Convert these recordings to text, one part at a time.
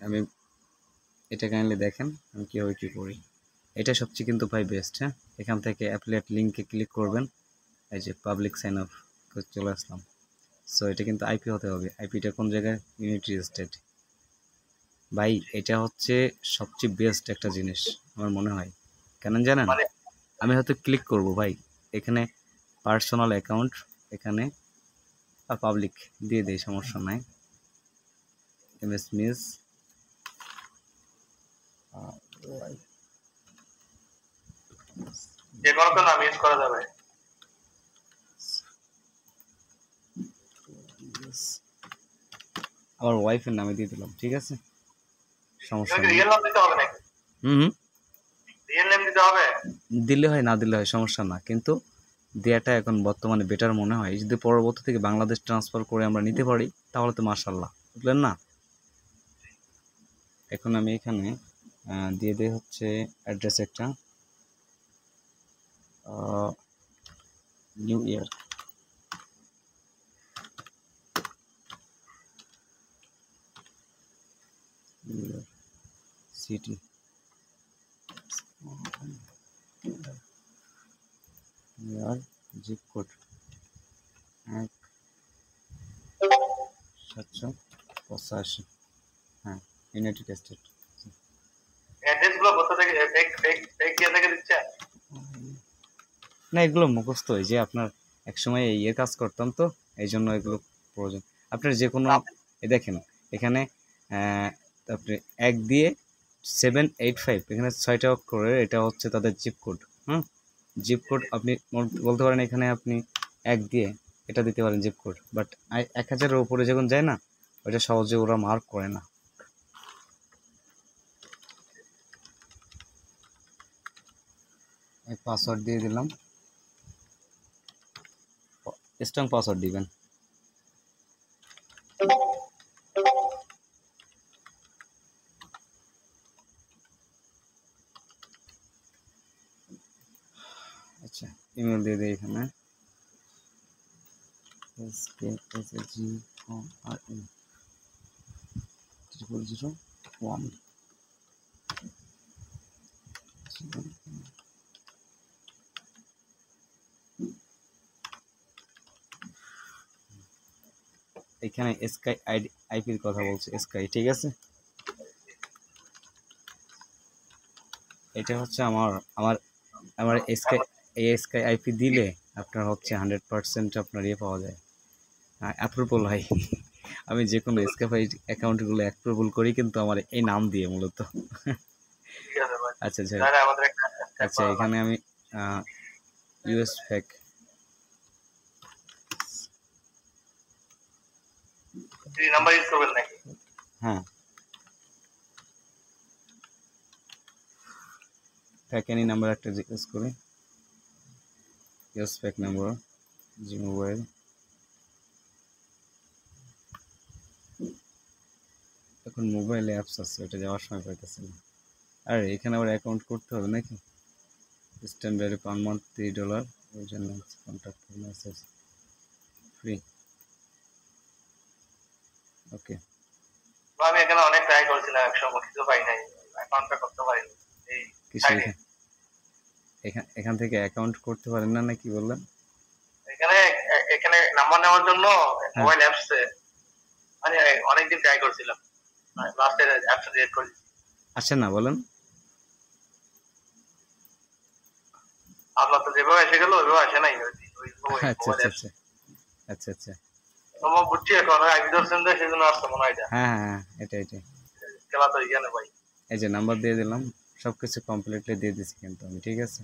আমি এটা কাইন্ডলি দেখেন আমি কীভাবে কী করি। এটা সবচেয়ে কিন্তু ভাই বেস্ট। হ্যাঁ, এখান থেকে অ্যাফিলিয়েট লিঙ্কে ক্লিক করবেন। এই যে পাবলিক সাইন আপ চলে আসলাম। সো এটা কিন্তু আইপি হতে হবে। আইপিটা কোন জায়গায়? United state. ভাই এটা হচ্ছে সবচেয়ে বেস্ট একটা জিনিস আমার মনে হয়। কেন জানেন? আমি হয়তো ক্লিক করব ভাই, এখানে পার্সোনাল অ্যাকাউন্ট, এখানে পাবলিক দিয়ে দেই, সমস্যা নাই। এমএস মিস যে কোনো তো নাম ইউজ করা যাবে। আমার ওয়াইফের নামে দিয়ে দিলাম, ঠিক আছে, সমস্যা নেই। রিয়েল নাম দিতে হবে নাকি? রিয়েল নেম দিতে হবে? দিলে হয়, না দিলে হয়, সমস্যা না, কিন্তু দেয়াটা এখন বর্তমানে বেটার মনে হয়। যদি পরবর্তী থেকে বাংলাদেশ ট্রান্সফার করে আমরা নিতে পারি তাহলে তো মাশাআল্লাহ, বুঝলেন না? এখন আমি এখানে দিয়ে দিই হচ্ছে অ্যাড্রেস একটা, নিউ ইয়ার, সিটি, ইয়ার, জিপ কোড 1785, হ্যাঁ, ইউনাইটেড স্টেট। অ্যাড্রেসগুলো কোথা থেকে ফেক দিয়ে থেকে দিচ্ছে? না, এগুলো মুখস্থ, হয় যে আপনার একসময় ইয়ে কাজ করতাম তো, এই জন্য এগুলো প্রয়োজন। আপনার যে কোনো দেখেন এখানে আপনি 1 দিয়ে 785, এখানে 6টা অক্ষরের, এটা হচ্ছে তাদের জিপ কোড। জিপ কোড আপনি বলতে পারেন এখানে আপনি 1 দিয়ে এটা দিতে পারেন জিপ কোড, বাট 1000-এর উপরে যখন যায় না, ওইটা সহজে ওরা মার্ক করে না। পাসওয়ার্ড দিয়ে দিলাম, স্ট্রং পাসওয়ার্ড দিবেন। আচ্ছা, ইমেল দিয়ে দিই এখানে SKSGORN 001। এখানে স্কাই আইপির কথা বলছে, স্কাই, ঠিক আছে। এটা হচ্ছে আমার আমার আমার স্কাই আইপি দিলে আপনার হচ্ছে 100% আপনার ইয়ে পাওয়া যায়, অ্যাপ্রুভাল হয়। আমি যে কোনো স্কাই অ্যাকাউন্টগুলো অ্যাপ্রুভাল করি কিন্তু আমার এই নাম দিয়ে মূলত। আচ্ছা আচ্ছা আচ্ছা, এখানে আমি ইউএস ফ্যাক নাম্বার ইউজ করবেন নাকি? হ্যাঁ, ফ্যাকেনি নাম্বার একটা ইউজ করি, ইউএস ফ্যাক নাম্বার, জি মোবাইল। এখন মোবাইলে অ্যাপস আছে, ওটা যাওয়ার সময় পাইতেছি না। আর এখানে আবার অ্যাকাউন্ট করতে হবে নাকি? স্ট্যান্ডার্ড পার মান্থ $3, ওই জন্য কন্ট্যাক্ট মেসেজ ফ্রি। ওকে, আমি এখানে অনেক ট্রাই করেছিলাম, একসময় কিছু পাই নাই, অ্যাকাউন্টটা করতে পারিনি। এই কিছু এখান থেকে অ্যাকাউন্ট করতে পারেন না নাকি বললেন? এখানে এখানে নাম্বার নেওয়ার জন্য মোবাইল অ্যাপসে মানে অনেকদিন ট্রাই করেছিলাম, লাস্টে অ্যাপসটা ডিলিট করে দিয়েছি। আসে না বলেন? আপনার তো যেভাবে এসে গেল ওইভাবে আসে নাই। আচ্ছা আচ্ছা আচ্ছা আচ্ছা আচ্ছা, তোমার বুঝছি এখন আইপি দর্শন দেয় সেজন্য আসছে মনে হয়। হ্যাঁ হ্যাঁ, এটাই খেলা তো এখানে ভাই। এই যে নাম্বার দিয়ে দিলাম, সব কিছু কমপ্লিটলি দিয়ে দিচ্ছি কিন্তু আমি, ঠিক আছে।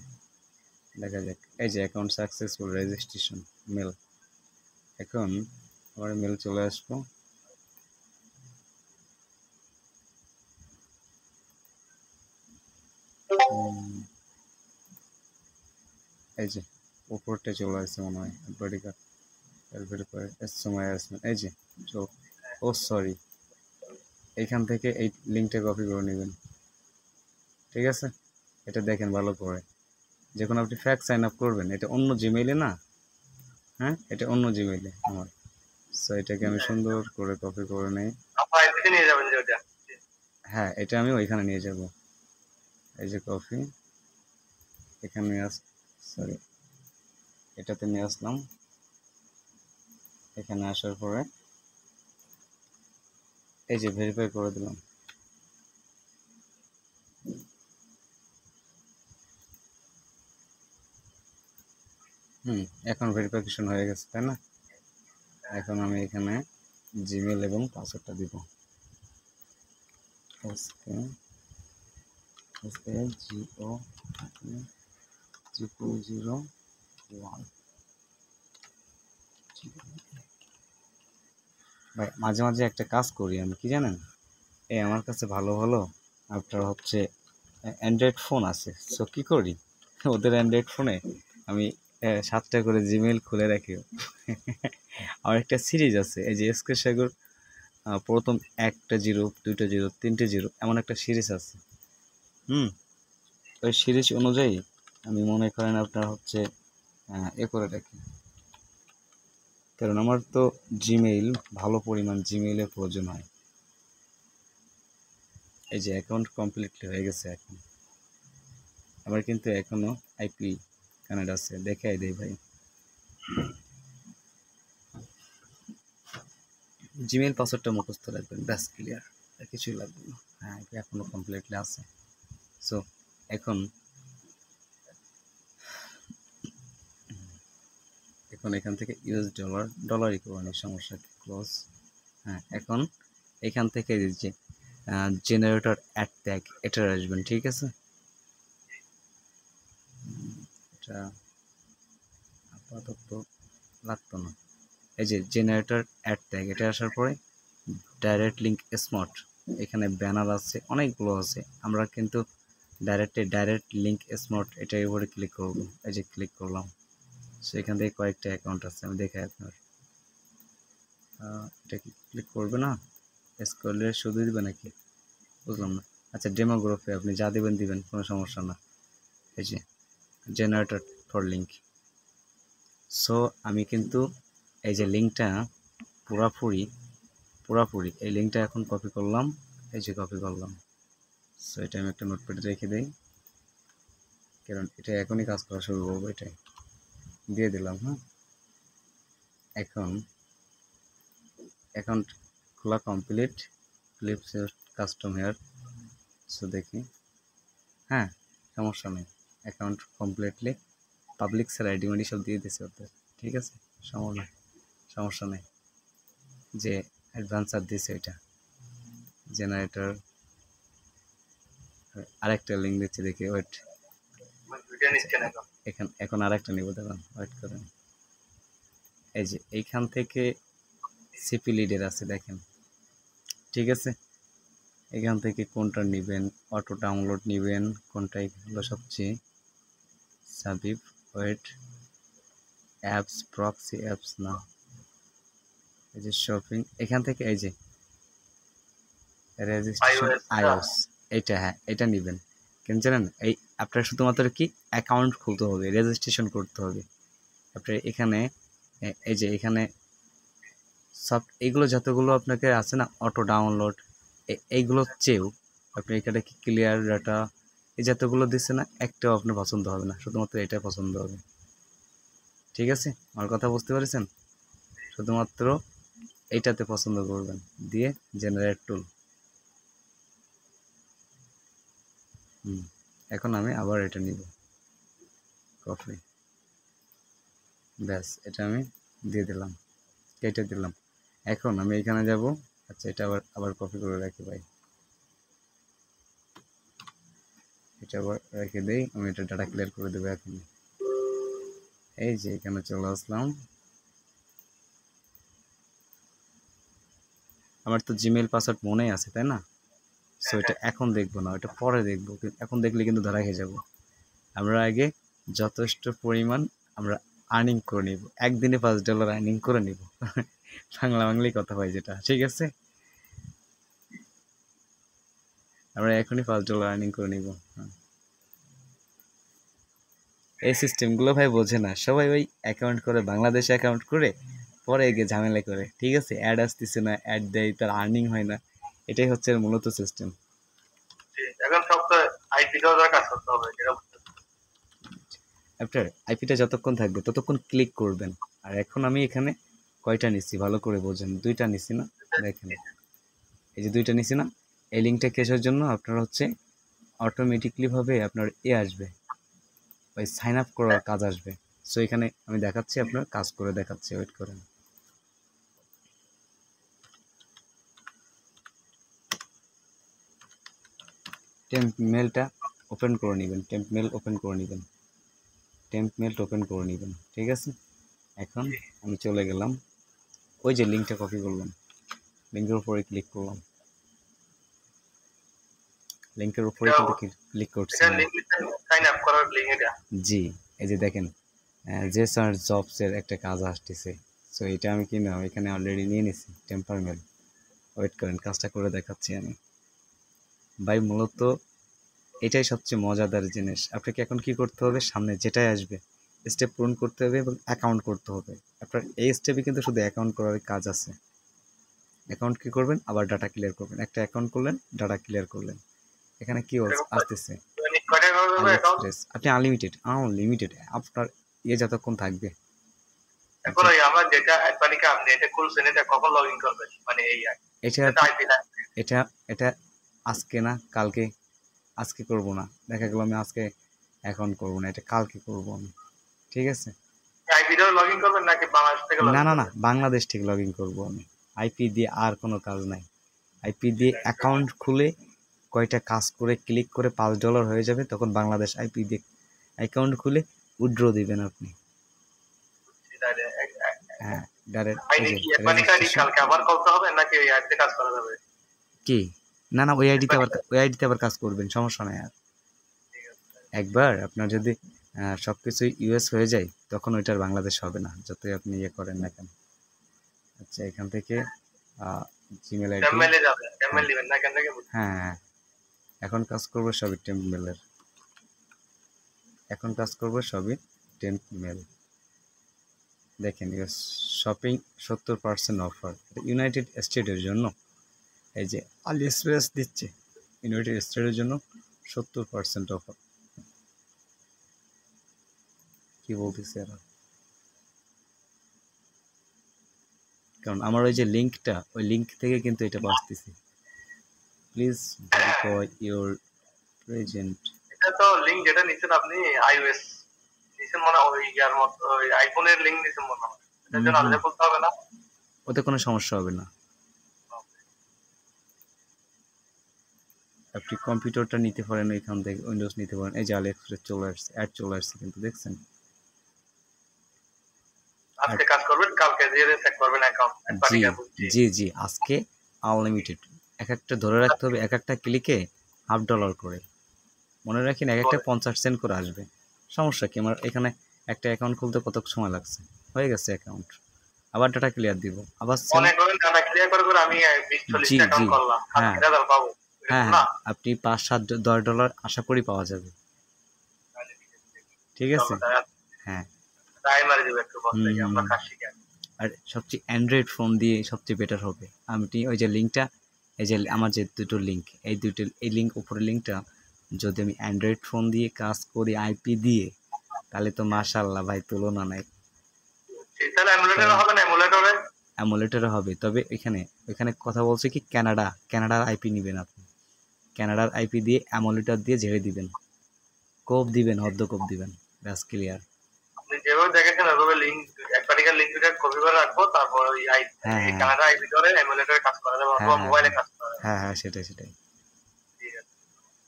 দেখা যাক, এই যে অ্যাকাউন্ট সাকসেসফুল রেজিস্ট্রেশন মেল, এখন আমার মেল চলে আসবো। এই যে উপরটা চলে আসছে মনে হয়, বডি কার্ড ভেরিফাই সময় আসবে, এই যে ও সরি, এইখান থেকে এই লিঙ্কটা কপি করে নেবেন, ঠিক আছে। এটা দেখেন ভালো করে, যখন আপনি ফ্যাক সাইন আপ করবেন, এটা অন্য জিমেইলে না, হ্যাঁ, এটা অন্য জিমেইলে আমার। সো এটাকে আমি সুন্দর করে কপি করে নেই। আপনার আইপিতে নিয়ে যাবেন যে ওটা। হ্যাঁ, এটা আমি ওইখানে নিয়ে যাব। এই যে কফি এখানে সরি, এটাতে নিয়ে আসলাম। এখানে আসার পরে এই যে ভেরিফাই করে দিলাম। এখন ভেরিফিকেশন হয়ে গেছে, তাই না? এখন আমি এখানে জিমেল এবং পাসওয়ার্ডটা দিব। SKGO001। ভাই মাঝে মাঝে একটা কাজ করি আমি, কি জানেন? আমার কাছে ভালো ভালো আপনার হচ্ছে অ্যান্ড্রয়েড ফোন আছে। সো কী করি, ওদের অ্যান্ড্রয়েড ফোনে আমি 7টা করে জিমেল খুলে রাখি। আমার একটা সিরিজ আছে, এই যে এসকে সাগর প্রথম 1টা 0, 2টা 0, 3টে 0, এমন একটা সিরিজ আছে। ওই সিরিজ অনুযায়ী আমি মনে করেন আপনার হচ্ছে করে রাখি, কারণ আমার তো জিমেইল ভালো পরিমাণ জিমেইলের প্রয়োজন হয়। এই যে অ্যাকাউন্ট কমপ্লিটলি হয়ে গেছে। এখন আমার কিন্তু এখনো আইপি কানেক্ট আছে, দেখাই দেই ভাই। জিমেইল পাসওয়ার্ডটা মুখস্থ রাখবেন, ব্যাস ক্লিয়ার, আর কিছুই লাগবে না। হ্যাঁ, এটা এখনো কমপ্লিটলি আছে। সো এখন এখান থেকে ইউএস ডলারই করবেন, সমস্যা কি, ক্লোজ। হ্যাঁ, এখন এখান থেকে যে জেনারেটর অ্যাড ট্যাগ এটা আসবেন, ঠিক আছে? এটা আপাতত লাগতো না। এই যে জেনারেটর অ্যাড ট্যাগ এটা আসার পরে ডাইরেক্ট লিঙ্ক স্মার্ট, এখানে ব্যানার আছে, অনেকগুলো আছে। আমরা কিন্তু ডাইরেক্ট লিঙ্ক স্মার্ট এটার উপরে ক্লিক করব। এই যে ক্লিক করলাম, সেখান থেকে কয়েকটা অ্যাকাউন্ট আছে, আমি দেখাই আপনার। এটা কি ক্লিক করবে না, স্ক্রলে শুধু দিবে নাকি, বুঝলাম না। আচ্ছা, ডেমোগ্রাফি আপনি যা দিবেন, কোনো সমস্যা না। এই যে জেনারেটর ফর লিঙ্ক। সো আমি কিন্তু এই যে লিঙ্কটা পুরাপুরি এই লিঙ্কটা এখন কপি করলাম। এই যে কপি করলাম। সো এটা আমি একটা নোটপ্যাডে রেখে দিই, কারণ এটা এখনই কাজ করা শুরু করবো। এটাই দিয়ে দিলাম। হ্যাঁ, এখন অ্যাকাউন্ট খোলা complete, clips custom hair. So দেখি, হ্যাঁ সমস্যা নেই, account completely public sir ID মাইডি সব দিয়ে দিছে ওদের, ঠিক আছে, সমস্যা নেই। যে অ্যাডভান্সার দিছে এটা জেনারেটর, আরেকটা লিঙ্ক দিচ্ছে, দেখি ওয়েট। এখন আরেকটা নিব, দেখুন, ওয়েট করেন। এই যে এইখান থেকে সিপি লিডার আছে, দেখেন, ঠিক আছে? এখান থেকে কোনটা নেবেন, অটো ডাউনলোড নেবেন, কোনটা হলো সবচেয়ে সাবিব, ওয়েট, অ্যাপস, প্রক্সি অ্যাপস না, এই যে শপিং, এখান থেকে এই যে রেজিস্ট্রেশন আইওএস, এইটা, হ্যাঁ এটা নেবেন। কেন জানেন, এই আপনার শুধুমাত্র কি অ্যাকাউন্ট খুলতে হবে, রেজিস্ট্রেশন করতে হবে। আপনার এখানে এই যে এখানে সব এগুলো যতগুলো আপনাকে আছে না, অটো ডাউনলোড, এইগুলোর চেয়েও আপনি এখানে কি ক্লিয়ার ডাটা, এই যতগুলো দিচ্ছে না, একটাও আপনার পছন্দ হবে না, শুধুমাত্র এটা পছন্দ হবে, ঠিক আছে? আমার কথা বুঝতে পেরেছেন? শুধুমাত্র এইটাতে পছন্দ করবেন, দিয়ে জেনারেট টুল। এখন আমি আবার এটা নিব, কপি, ব্যাস এটা আমি দিয়ে দিলাম, কেটে দিলাম। এখন আমি এখানে যাব। আচ্ছা, এটা আবার কপি করে রাখি ভাই, এটা আবার রেখে দিই। আমি এটা ডাটা ক্লিয়ার করে দেবো এখন। এই যে এখানে চলে আসলাম। আমার তো জিমেইল পাসওয়ার্ড মনেই আছে, তাই না? সো এটা এখন দেখবো না, এটা পরে দেখবো। এখন দেখলে কিন্তু ধরা খেয়ে যাবো। আমরা আগে যথেষ্ট পরিমাণ আমরা আর্নিং করে নিব, একদিনে $5 আর্নিং করে নিব। বাংলায় কথা হয় যেটা, ঠিক আছে? আমরা এখনই $5 আর্নিং করে নিব। এই সিস্টেমগুলো ভাই বোঝে না সবাই, ওই অ্যাকাউন্ট করে, বাংলাদেশে অ্যাকাউন্ট করে পরে গিয়ে ঝামেলা করে, ঠিক আছে? অ্যাড আসতেছে না, অ্যাড দেয়, তার আর্নিং হয় না, এটাই হচ্ছে মূলত সিস্টেম। এখন সব তো আইপি দেওয়ার কাজ করতে হবে, যেটা আপনার আইপিটা যতক্ষণ থাকবে ততক্ষণ ক্লিক করবেন। আর এখন আমি এখানে কয়টা নিচ্ছি ভালো করে বোঝেন, 2টা নিচ্ছি না, দেখেন এই যে 2টা নিচ্ছি না, এই লিঙ্কটা কেসার জন্য আপনার হচ্ছে অটোমেটিকলি ভাবে আপনার আসবে, ওই সাইন আপ করার কাজ আসবে। সো এখানে আমি দেখাচ্ছি, আপনার কাজ করে দেখাচ্ছি, ওয়েট করেন। টেম্প মেলটা ওপেন করে নেবেন, টেম্প মেল ওপেন করে নেবেন, টেম্প মেল ওপেন করে নেবেন, ঠিক আছে। এখন আমি চলে গেলাম, ওই যে লিঙ্কটা কপি করলাম, লিঙ্কের উপরে ক্লিক করলাম, লিঙ্কের উপরে কিন্তু ক্লিক করছি এটা লিংক সাইন আপ করার লিংক এটা। জি, এই যে দেখেন যে স্যার জবসের একটা কাজ আসতেছে। সো এটা আমি কি না এখানে অলরেডি নিয়ে নিছি টেম্পার মেল। ওয়েট করেন, কাজটা করে দেখাচ্ছি আমি ভাই। মূলত এটাই সবচেয়ে মজাদার জিনিস। আপনাকে এখন কি করতে হবে, সামনে যেটাই আসবে স্টেপ পূরণ করতে হবে এবং অ্যাকাউন্ট করতে হবে। আপনার এই স্টেপে কিন্তু শুধু অ্যাকাউন্ট করার কাজ আছে। অ্যাকাউন্ট কি করবেন, আবার ডাটা ক্লিয়ার করবেন, একটা অ্যাকাউন্ট করলেন, ডাটা ক্লিয়ার করলেন। এখানে কি আসতেছে, আপনি আনলিমিটেড আপনার যতক্ষণ থাকবে। এখন ওই আমরা যেটা একবারই আপনি এটা খুলছেন, এটা কখন লগইন করবেন, মানে এই এটা এটা আজকে না কালকে, আজকে করব না, দেখা গেল আমি আজকে অ্যাকাউন্ট করব না, এটা কালকে করব আমি, ঠিক আছে। আইপি দিয়ে লগইন করবেন নাকি বাংলাদেশ থেকে? না না না, বাংলাদেশ থেকে লগইন করব আমি। আইপি দিয়ে আর কোনো কাজ নাই। আইপি দিয়ে অ্যাকাউন্ট খুলে কয়টা কাজ করে ক্লিক করে $5 হয়ে যাবে, তখন বাংলাদেশ আইপি দিয়ে অ্যাকাউন্ট খুলে উইথড্র দিবেন আপনি। হ্যাঁ, ডাইরেক্ট কালকে আবার করতে হবে নাকি ওই আইপিতে কাজ করা যাবে? কি না না, ওই আইডিতে আবার কাজ করবেন, সমস্যা নাই। আর একবার আপনার যদি সব কিছুই ইউএস হয়ে যায়, তখন ওইটার বাংলাদেশ হবে না, যতই আপনি ইয়ে করেন না কেন। আচ্ছা, এখান থেকে জিমেল আইডি, হ্যাঁ এখন কাজ করবো সবই টেম্প মেলের, এখন কাজ করবো সবই টেম্প মেল। দেখেন শপিং 70% অফার, ইউনাইটেড স্টেটের জন্য। এই যে আলি এক্সপ্রেস দিচ্ছে ইউনাইটেড স্টেটের জন্য 70% অফার। কি বলতেছে এরা, কারণ আমার ওই যে লিঙ্কটা, ওই লিঙ্ক থেকে কিন্তু এটা পাচ্ছি। Please verify your present. এটা তো লিংক যেটা নিছেন আপনি আইওএস নিছেন মনে হয়, ওই ইয়ার মত ওই আইফোনের লিংক নিছেন মনে হয়, এটার জন্য আলাদা করতে হবে না, ওতে কোনো সমস্যা হবে না। আপনি কম্পিউটারটা নিতে পারেন এখান থেকে, উইন্ডোজ নিতে পারেন। এই যে আলি এক্সপ্রেস চলে আসছে, অ্যাড চলে আসছে কিন্তু, দেখছেন। আজকে কাজ করবেন, কালকে দিয়ে চেক করবেন অ্যাকাউন্ট। জি জি, আজকে আনলিমিটেড। এক একটা ধরে রাখতে হবে, এক একটা ক্লিকে $1/2 করে। মনে রাখেন, এক একটা 50 সেন্ট করে আসবে। সমস্যা কি, আমার এখানে একটা অ্যাকাউন্ট খুলতে কত সময় লাগছে, হয়ে গেছে অ্যাকাউন্ট। আবার ডাটা ক্লিয়ার দিব, আবার মনে করেন ডাটা ক্লিয়ার করে আমি 20-40 টা অ্যাকাউন্ট করলাম, হ্যাঁ পাবো। হ্যাঁ, আপনি $5-7-10 আশা করি পাওয়া যাবে, ঠিক আছে। হ্যাঁ, আর সবচেয়ে অ্যান্ড্রয়েড ফোন দিয়ে সবচেয়ে বেটার হবে। আপনি ওই যে লিঙ্কটা, এই যে আমার যে দুটো লিঙ্ক, এই লিঙ্ক উপরের লিঙ্কটা যদি আমি অ্যান্ড্রয়েড ফোন দিয়ে কাজ করি আইপি দিয়ে, তাহলে তো মাশাআল্লাহ ভাই, তুলনা নাই। এমুলেটরে হবে, তবে এখানে কথা বলছে কি, কানাডার আইপি নেবেন আপনি। কানাডার আইপি দিয়ে এমুলেটর দিয়ে ঝেড়ে দিবেন, কোপ দিবেন, হদ্দ কোপ দিবেন, ব্যাস ক্লিয়ার। আপনি যেভাবে দেখেছেন ওইভাবে লিংক একবারই লিংকটা কপি করে রাখবো, তারপর ওই কানাডা আইপি ধরে এমুলেটরে কাজ করা যাবে অথবা মোবাইলে কাজ করা যাবে। হ্যাঁ সেটাই।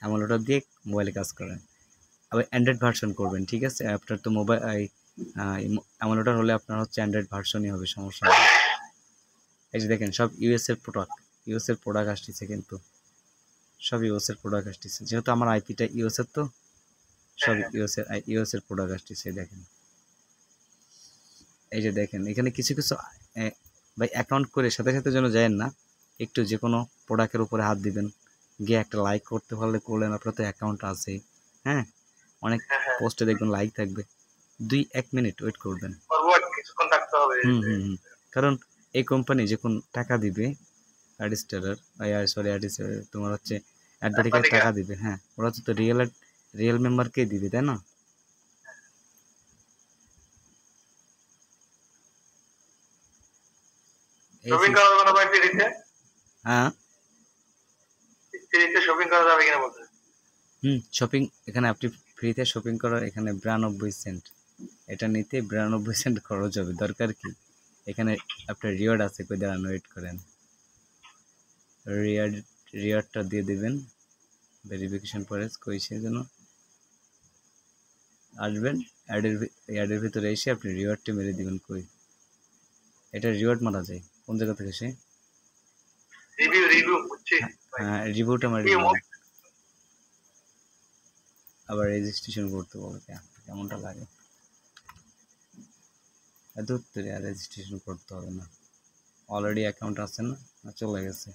এমুলেটর দিয়ে মোবাইলে কাজ করেন, আবার অ্যান্ড্রয়েড ভার্সন করবেন, ঠিক আছে। আপনার তো মোবাইল এমুলেটর হলে আপনার হচ্ছে অ্যান্ড্রয়েড ভার্সনই হবে, সমস্যা নেই। এই যে দেখেন, সব ইউএস এর প্রোডাক্ট আসতেছে, কিন্তু সব ইউএস এর প্রোডাক্ট আসতেছে, যেহেতু আমার আইপিটা ইউএস এর, তো সব ইউএস এর প্রোডাক্ট আসতেছে। দেখেন, এই যে দেখেন, এখানে কিছু ভাই অ্যাকাউন্ট করে সাথে সাথে যেন যায়েন না, একটু যে কোনো প্রোডাক্টের উপরে হাত দিবেন, গিয়ে একটা লাইক করতে পারলে করলেন, আপনার তো অ্যাকাউন্ট আছে। হ্যাঁ, অনেক পোস্টে দেখবেন লাইক থাকবে, 2-1 মিনিট ওয়েট করবেন, কারণ এই কোম্পানি যখন টাকা দিবে তোমার হচ্ছে অ্যাডভার্টিকায় টাকা দিবে। হ্যাঁ, ওরা তো রিয়েল মেম্বারকেই দিবে, তাই না? শপিং করা যাবে না ভাই ফ্রিতে? হ্যাঁ, ফ্রিতে শপিং করা যাবে কিনা বলতে? শপিং এখানে আপনি ফ্রিতে শপিং করার এখানে 92 সেন্ট, এটা নিতে 92 সেন্ট খরচ হবে, দরকার কি? এখানে আপনার রিওয়ার্ড আছে, কই দাঁড়ান, ওয়েট করেন, রিওয়ার্ডটা দিয়ে দেবেন, ভেরিফিকেশন পরে কইছে যেন আসবেন, অ্যাডের ভিতরে এসে আপনি রিওয়ার্ডটি মেরে দিবেন। কই এটা রিওয়ার্ড মারা যায় কোন জায়গা থেকে? সে রিভিউ বুঝছি। হ্যাঁ, রিভিউটা মারি দিবেন। আবার রেজিস্ট্রেশন করতে বলবে, কেমনটা লাগে এত উত্তরে, আর রেজিস্ট্রেশন করতে হবে না, অলরেডি অ্যাকাউন্ট আছে না, চলে গেছে,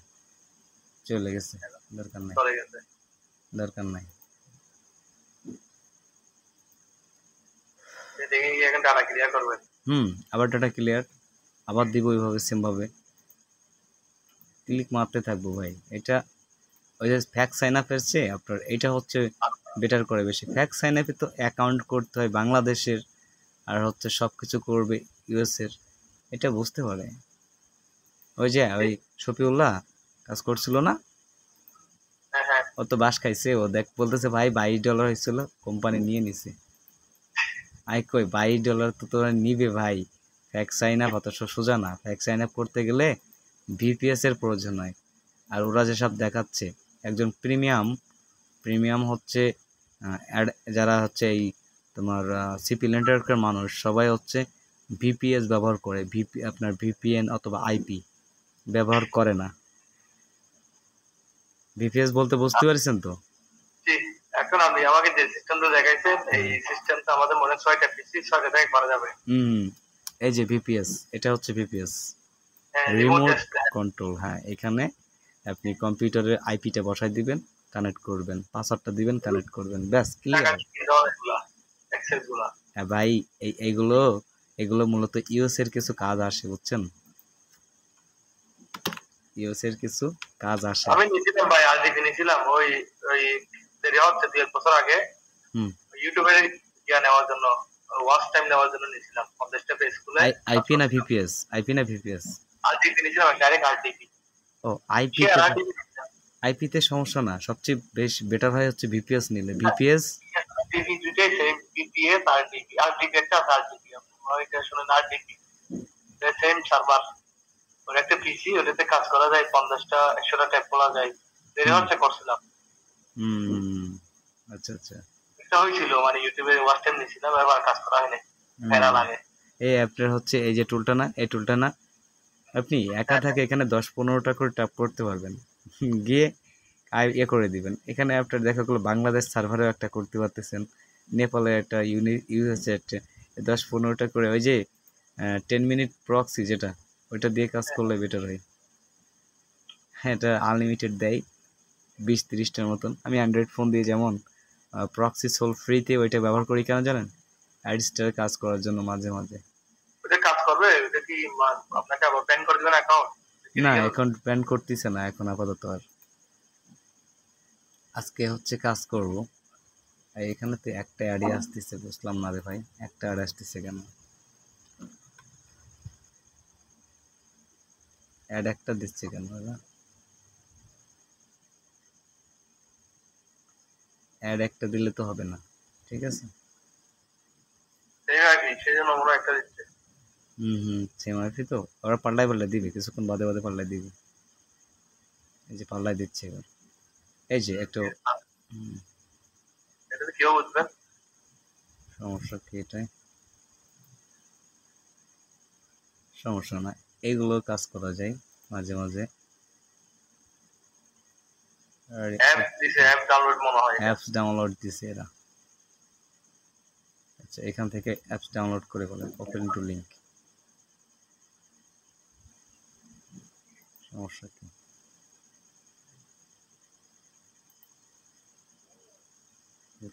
দরকার নাই, দরকার নাই। আবার ডাটা ক্লিয়ার আবার দিব ওইভাবে, সেম ভাবে ক্লিক মারতে থাকবো ভাই। এটা ওই যে ফ্যাক্ট সাইন আপ এসছে আপনার, এটা হচ্ছে বেটার করে বেশি। ফ্যাক্ট সাইন আপে তো অ্যাকাউন্ট করতে হয় বাংলাদেশের, আর হচ্ছে সব কিছু করবে ইউএসের, এটা বুঝতে পারে। ওই যে ওই শফিউল্লাহ কাজ করছিল না, ও তো বাস খাইছে, ও দেখ বলতেছে ভাই $22 হয়েছিল, কোম্পানি নিয়ে নিছে। আই কই $22 তো তোরা নিবে ভাই, ফ্যাক্ট সাইন আপ অত সোজা না, ফ্যাক্ট সাইন আপ করতে গেলে ভিপিএস এর প্রয়োজন হয়। আর ওরা যেসব দেখাচ্ছে, একজন প্রিমিয়াম হচ্ছে যারা হচ্ছে এই তোমার সিপি নেটওয়ার্কের মানুষ সবাই হচ্ছে ভিপিএস ব্যবহার করে, আপনার ভিপিএন অথবা আইপি ব্যবহার করে না। ভিপিএস বলতে বুঝতে পারছেন তো? এখন আপনি আমাকে যে সিস্টেমটা দেখাইছেন, এই সিস্টেমটা আমাদের মনে 6টা পিসি 6টা থেকে করা যাবে। এই যে ভিপিএস, এটা হচ্ছে ভিপিএস, রিমোট কন্ট্রোল। হ্যাঁ, এখানে আপনি কম্পিউটারের আইপিটা বসাই দিবেন, কানেক্ট করবেন, পাসওয়ার্ডটা দিবেন, কানেক্ট করবেন, ব্যাস ক্লিয়ার। হ্যাঁ ভাই, এগুলো মূলত ইউএস এর কিছু কাজ আসে, বুঝছেন? ইউএস এর কিছু কাজ আসে। আমি নিয়েছিলাম ভাই, আজ নিয়েছিলাম ওই দেরি হচ্ছে 2 বছর আগে, ইউটিউবের ইয়া নেওয়ার জন্য, ওয়াচ টাইম নেওয়ার জন্য নিয়েছিলাম 50টা পেজ খুলে। আইপি না ভিপিএস? আইপি না ভিপিএস? আরটিপি নিয়েছিলাম, ডাইরেক্ট আরটিপি। ও আইপি, আইপিতে সমস্যা না, সবচেয়ে বেশ বেটার হয় হচ্ছে ভিপিএস নিলে। ভিপিএস আরটিপি দুটোই সেম, ভিপিএস আরটিপি, আরটিপি একটা আরটিপি, ওইটা শুনুন, আরটিপি সেম সার্ভার, ওর একটা পিসি, ওটাতে কাজ করা যায়, 50টা 100টা ট্যাপ করা যায়। দেরি হচ্ছে করছিলাম। আচ্ছা আচ্ছা, এটা হয়েছিল মানে ইউটিউবে ওয়াচ টাইম নিয়েছিলাম, এবার কাজ করা হয়নি, ফেরা লাগে। এই অ্যাপটার হচ্ছে এই যে টুলটা না, এই টুলটা না আপনি একা থাকে এখানে 10-15টা করে ট্যাপ করতে পারবেন, গিয়ে ইয়ে করে দিবেন। এখানে আপনার দেখা গেলো বাংলাদেশ সার্ভারেও একটা করতে পারতেছেন, নেপালের একটা ইউএসএ একটা, 10-15টা করে ওই যে 10 মিনিট প্রক্সি যেটা, ওইটা দিয়ে কাজ করলে বেটার হয়। হ্যাঁ, এটা আনলিমিটেড দেয় 20-30টার মতন। আমি অ্যান্ড্রয়েড ফোন দিয়ে যেমন প্রক্সি সোল ফ্রিতে ওইটা ব্যবহার করি, কেন জানেন? অ্যাডস্টার কাজ করার জন্য মাঝে মাঝে। ওটা কাজ করবে? ওটা কি আপনাকে আবার ব্যান করে দিবেন অ্যাকাউন্ট? না, অ্যাকাউন্ট ব্যান করতেছে না এখন আপাতত। আর আজকে হচ্ছে কাজ করব। এখানে তো একটা অ্যাডই আসতেছে, বুঝলাম না রে ভাই, একটা অ্যাড আসতেছে কেন? অ্যাড একটা দিচ্ছে কেন দাদা? অ্যাড একটা দিলে তো হবে না, ঠিক আছে? সেম আইপি তো, ওরা পাল্লাই দিবে, কিছুক্ষণ বাদে পাল্লাই দিবে। এই যে পাল্লাই দিচ্ছে এবার, এই যে একটু সমস্যা কি? এটাই সমস্যা না, এগুলো কাজ করা যায় মাঝে মাঝে। অ্যাপস ডাউনলোড দিছে এরা। আচ্ছা, এখান থেকে অ্যাপস ডাউনলোড করে বলে ওপেন টু লিঙ্ক, সমস্যা কি?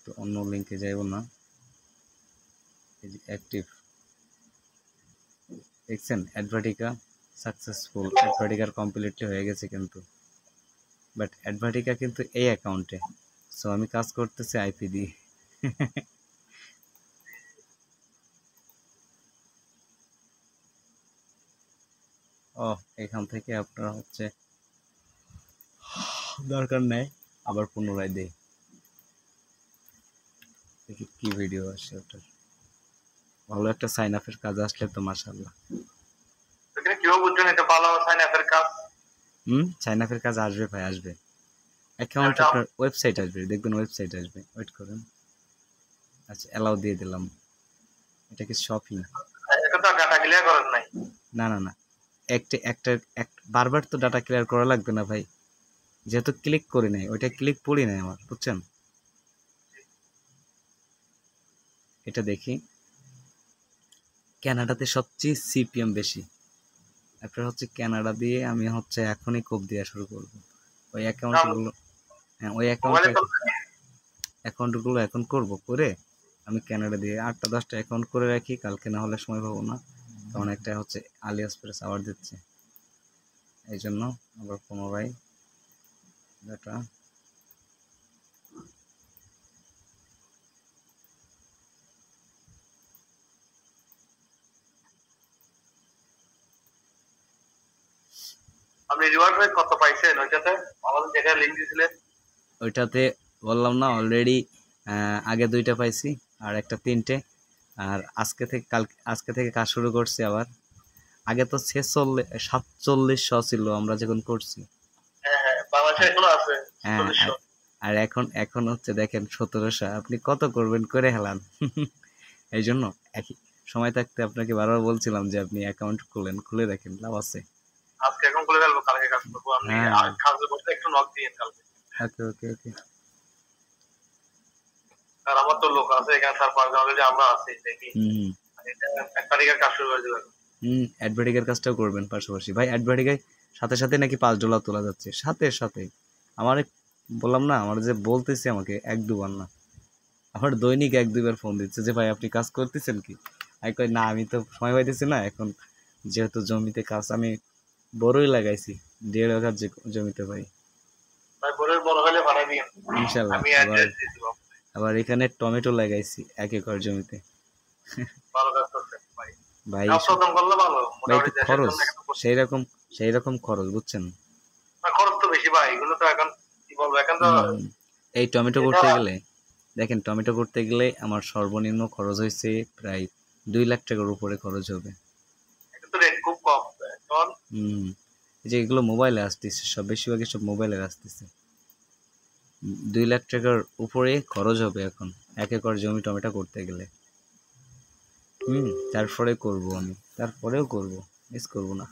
তো অন্য লিঙ্কে যাইব না। এই যে অ্যাক্টিভ দেখছেন, অ্যাডভার্টিকা সাকসেসফুল, অ্যাডভার্টিকার কমপ্লিটলি হয়ে গেছে কিন্তু। বাট অ্যাডভার্টিকা কিন্তু এই অ্যাকাউন্টে। সো আমি কাজ করতেছি আইপি দিয়ে। ও, এখান থেকে আপনার হচ্ছে দরকার নেই, আবার পুনরায় দেই, দেখি কি ভিডিও আসে ওটার। ভালো একটা সাইন আপের কাজ আসলে তো মাশাআল্লাহ। এখানে কেউ বুঝছেন এটা ভালো সাইন আপের কাজ? সাইন আপের কাজ আসবে ভাই, আসবে। অ্যাকাউন্ট আপনার ওয়েবসাইট আসবে, দেখবেন ওয়েবসাইট আসবে, ওয়েট করেন। আচ্ছা, অ্যালাউ দিয়ে দিলাম। এটা কি শপিং? এটা তো ডাটা ক্লিয়ার করেন নাই। না না না, একটা বারবার তো ডাটা ক্লিয়ার করা লাগবে না ভাই, যেহেতু ক্লিক করি নাই, ওইটা ক্লিক পড়ি নাই আমার, বুঝছেন? এটা দেখি, কানাডাতে সবচেয়ে সিপিএম বেশি। আপনার হচ্ছে কানাডা দিয়ে আমি হচ্ছে এখনই কোপ দেওয়া শুরু করব। ওই অ্যাকাউন্টগুলো, হ্যাঁ ওই অ্যাকাউন্টগুলো এখন করব, করে আমি কানাডা দিয়ে 8টা-10টা অ্যাকাউন্ট করে রাখি, কালকে না হলে সময় পাবো না, কারণ একটা হচ্ছে আলিএক্সপ্রেস আবার দিচ্ছে, এই জন্য আবার পুনরায় ডাটা। আপনি রিওয়ার্ড ভাই কত পাইছেন ওইটাতে? আমাদের যেটা লিংক দিয়েছিলেন ওইটাতে বললাম না অলরেডি, আগে 2টা পাইছি আর একটা 3টে, আর আজকে থেকে কাজ শুরু করছি আবার। আগে তো 4700 ছিল আমরা যখন করছি। হ্যাঁ হ্যাঁ, বাংলাদেশে এখনো আছে হ্যাঁ, 4000। আর এখন হচ্ছে দেখেন 1700। আপনি কত করবেন করে হেলান। এই জন্য একই সময় থাকতে আপনাকে বারবার বলছিলাম যে আপনি অ্যাকাউন্ট খুলে রাখেন, লাভ আছে। আজকে এখন খুলে ফেলবো, কালকে কাজ করবো। আপনি হ্যাঁ, কাজের বসে একটু নক দিয়ে কালকে। ওকে ওকে ওকে। আর আমার তো লোক আছে এখানে 4-5 জন অলরেডি, আমরা আছি দেখি। হুম এটা 1 তারিখে কাজ শুরু করে দেবেন। অ্যাডভার্টিকার কাজটাও করবেন পাশাপাশি ভাই। অ্যাডভার্টিকায় সাথে সাথে নাকি $5 তোলা যাচ্ছে, সাথে সাথে। আমার বললাম না, আমার যে বলতেছে আমাকে 1-2 বার না, আমার দৈনিক 1-2 বার ফোন দিচ্ছে যে ভাই আপনি কাজ করতেছেন কি। আমি কই না, আমি তো সময় পাইতেছি না এখন, যেহেতু জমিতে কাজ, আমি বড়ই লাগাইছি 1.5 একর জমিতে ভাই। ভাই বড় হলে বানাই দিন, ইনশাল্লাহ। আমি আবার অ্যাড্রেস দিয়ে দিব। আবার এখানে টমেটো লাগাইছি 1 একর জমিতে। ভালো কাজ করছেন ভাই। ভাই কাজ প্রথম করলে ভালো, ভাই মোটামুটি একটু দেশের খরচ, জন্য একটা সেই রকম খরচ, বুঝছেন? খরচ তো বেশি ভাই, এগুলো তো এখন কি বলবো, এখন তো হুম এই টমেটো এটা করতে গেলে, দেখেন টমেটো করতে গেলে আমার সর্বনিম্ন খরচ হয়েছে প্রায় 2 লাখ টাকার উপরে খরচ হবে। এটা তো রেট খুব কম এখন। হুম এই যে এগুলো মোবাইলে আসতেছে, বেশিরভাগই সব মোবাইলে আসতেছে। 2 লাখ টাকার উপরে খরচ হবে এখন 1 একর জমি টমেটো করতে গেলে। তারপরে করব আমি, তারপরেও করব, মিস করব না।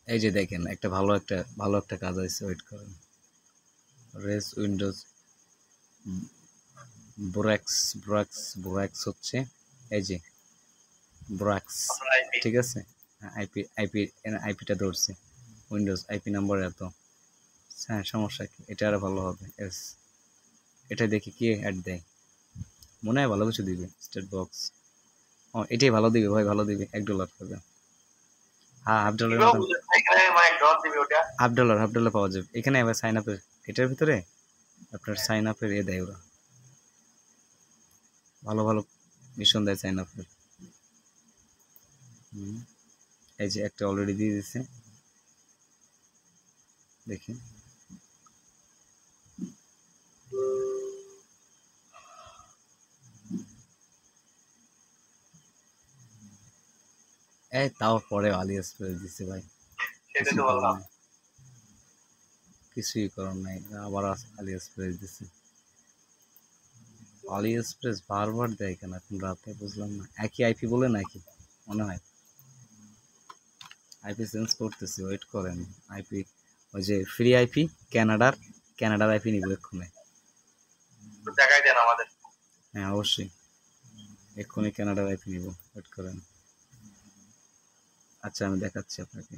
এই যে দেখেন একটা ভালো একটা কাজ আছে, ওয়েট করেন। রেস উইন্ডোজ ব্রাক্স হচ্ছে, এই যে ব্রাক্স, আপনার আইপি ঠিক আছে। আইপিটা ধরছে, উইন্ডোজ আইপি নাম্বার এত। হ্যাঁ, সমস্যা কি, এটা আরো ভালো হবে। এস, এটা দেখি কি অ্যাড দেয়, মনে হয় ভালো কিছু দিবে। স্টেট বক্স, ও এটাই ভালো দিবে ভাই, ভালো দিবে। $1 পাবে। হ্যাঁ, $1.5 কিভাবে মতন। বুঝেন এখানে মানে ডট দিবে ওটা? $1.5 পাওয়া যাবে এখানে। আবার সাইন আপের, এটার ভিতরে আপনার সাইন আপের দেয় ওরা, ভালো ভালো মিশন দেয় সাইন আপের। এই যে একটা অলরেডি দিয়ে দিচ্ছে, দেখি। এই তাও পরে আলিএক্সপ্রেস দিচ্ছে ভাই, সেটা কিছুই তো করার বললাম। নাই, কিছুই করার নাই। আবার আলিএক্সপ্রেস দিচ্ছে। আলিএক্সপ্রেস বারবার দেয় কেন এখন রাতে, বুঝলাম না। একই আইপি বলে নাকি, মনে হয় আইপি চেঞ্জ করতেছি, ওয়েট করেন। আইপি, ওই যে ফ্রি আইপি, কানাডার আইপি নিব এক্ষুনি। তো দেখাই দেন আমাদের। হ্যাঁ অবশ্যই। এক্ষুনি কানাডা ওয়াইফাই নিব, ওয়েট করেন। আচ্ছা আমি দেখাচ্ছি আপনাকে।